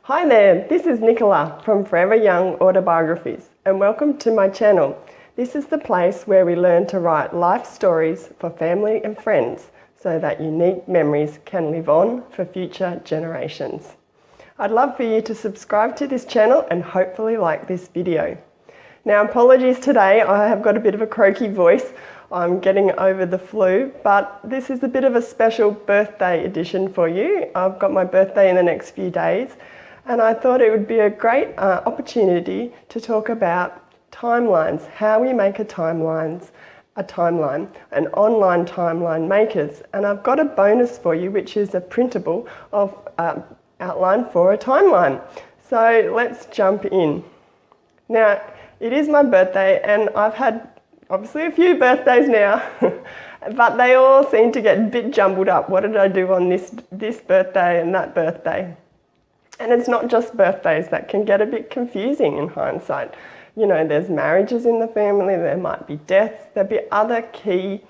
Hi there, this is Nicola from Forever Young Autobiographies and welcome to my channel. This is the place where we learn to write life stories for family and friends so that unique memories can live on for future generations. I'd love for you to subscribe to this channel and hopefully like this video. Now, apologies today, I have got a bit of a croaky voice. I'm getting over the flu, but this is a bit of a special birthday edition for you. I've got my birthday in the next few days, and I thought it would be a great opportunity to talk about timelines, how we make a timeline, an online timeline makers. And I've got a bonus for you, which is a printable of outline for a timeline. So let's jump in. Now, it is my birthday, and I've had obviously a few birthdays now, but they all seem to get a bit jumbled up. What did I do on this birthday and that birthday? And it's not just birthdays that can get a bit confusing in hindsight. You know, there's marriages in the family, there might be deaths, there'll be other key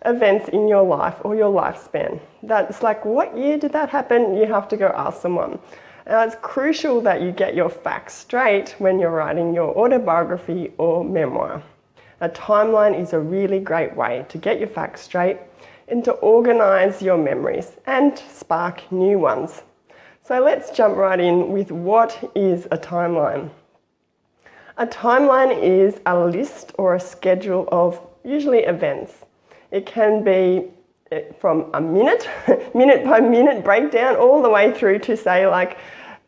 events in your life or your lifespan. That's like, what year did that happen? You have to go ask someone. Now, it's crucial that you get your facts straight when you're writing your autobiography or memoir. A timeline is a really great way to get your facts straight and to organise your memories and spark new ones. So let's jump right in with what is a timeline. A timeline is a list or a schedule of usually events. It can be from a minute by minute breakdown all the way through to, say, like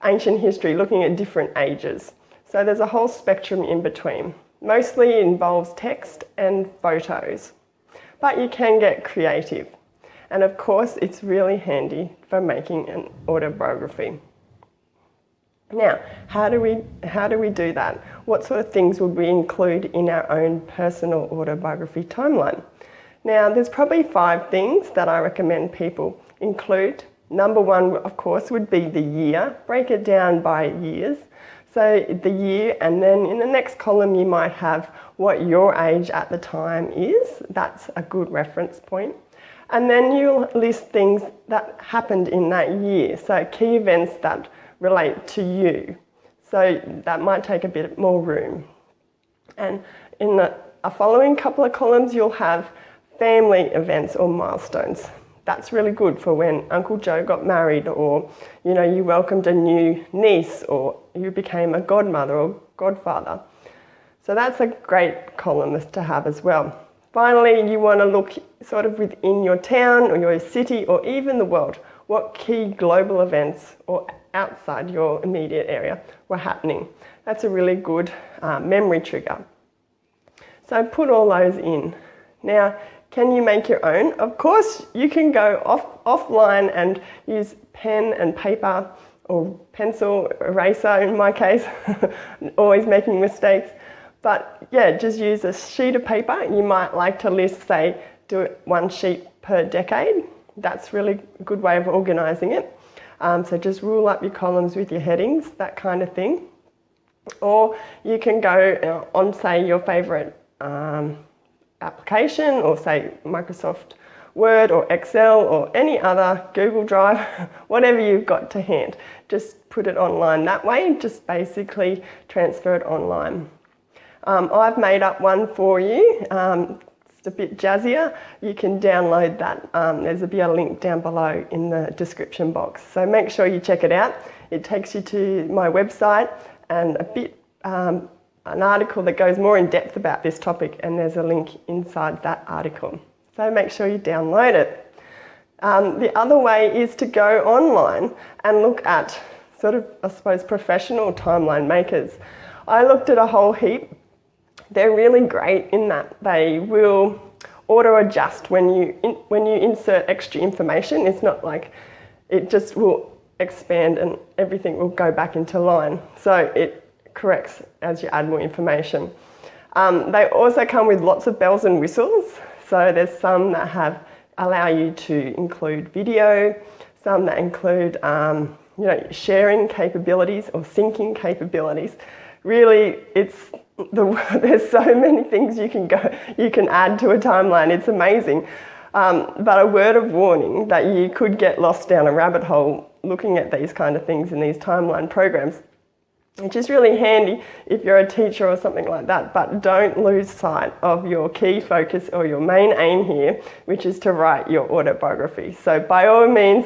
ancient history, looking at different ages. So there's a whole spectrum in between. Mostly it involves text and photos, but you can get creative. And of course, it's really handy for making an autobiography. Now, how do we do that? What sort of things would we include in our own personal autobiography timeline? Now, there's probably 5 things that I recommend people include. Number 1, of course, would be the year. Break it down by years. So the year, and then in the next column you might have what your age at the time is. That's a good reference point. And then you'll list things that happened in that year. So key events that relate to you. So that might take a bit more room. And in the following couple of columns you'll have family events or milestones. That's really good for when Uncle Joe got married, or you welcomed a new niece, or you became a godmother or godfather. So that's a great column to have as well. Finally, you want to look sort of within your town or your city or even the world. What key global events or outside your immediate area were happening? That's a really good memory trigger. So put all those in. Now, can you make your own? Of course, you can go offline and use pen and paper or pencil, eraser in my case, always making mistakes. But yeah, just use a sheet of paper. You might like to list, say, do it 1 sheet per decade. That's really a good way of organising it. So just rule up your columns with your headings, that kind of thing. Or you can go on, say, your favourite application, or say Microsoft Word or Excel or any other, Google Drive, whatever you've got to hand. Just put it online that way, just basically transfer it online. I've made up one for you. It's a bit jazzier. You can download that. There'll be a link down below in the description box. So make sure you check it out. It takes you to my website and an article that goes more in depth about this topic, and there's a link inside that article. So make sure you download it. The other way is to go online and look at sort of, I suppose, professional timeline makers. I looked at a whole heap. They're really great in that they will auto-adjust when you insert extra information. It's not like it just will expand and everything will go back into line. So it corrects as you add more information. They also come with lots of bells and whistles. So there's some that allow you to include video, some that include sharing capabilities or syncing capabilities. Really, there's so many things you can add to a timeline. It's amazing. But a word of warning that you could get lost down a rabbit hole looking at these kind of things in these timeline programs, which is really handy if you're a teacher or something like that. But don't lose sight of your key focus or your main aim here, which is to write your autobiography. So by all means,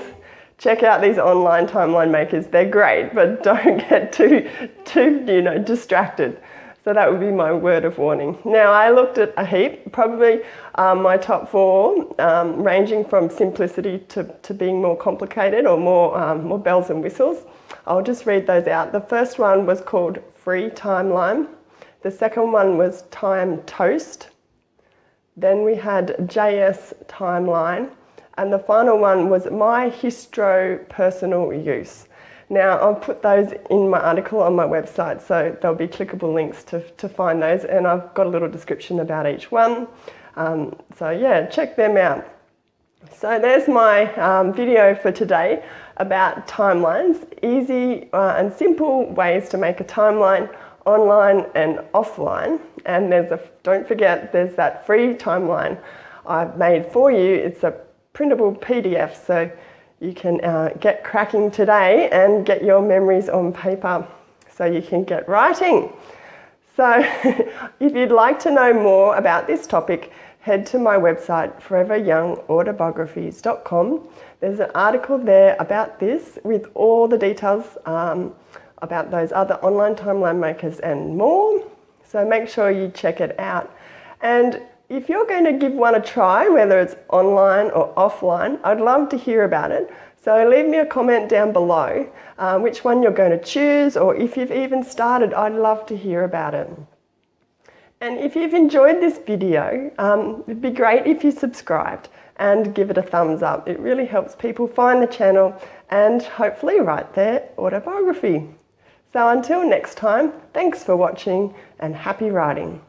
check out these online timeline makers. They're great, but don't get too distracted. So that would be my word of warning. Now, I looked at a heap, probably my top 4, ranging from simplicity to being more complicated or more bells and whistles. I'll just read those out. The first one was called Free Timeline. The second one was Time Toast. Then we had JS Timeline. And the final one was My Histro Personal Use. Now, I'll put those in my article on my website, so there'll be clickable links to find those, and I've got a little description about each one. So yeah, check them out. So there's my video for today about timelines, easy and simple ways to make a timeline online and offline. And don't forget, there's that free timeline I've made for you. It's a printable PDF, so you can get cracking today and get your memories on paper so you can get writing. So if you'd like to know more about this topic, head to my website, foreveryoungautobiographies.com. There's an article there about this with all the details about those other online timeline makers and more. So make sure you check it out. And if you're going to give one a try, whether it's online or offline, I'd love to hear about it. So leave me a comment down below which one you're going to choose, or if you've even started, I'd love to hear about it. And if you've enjoyed this video, it'd be great if you subscribed and give it a thumbs up. It really helps people find the channel and hopefully write their autobiography. So until next time, thanks for watching and happy writing.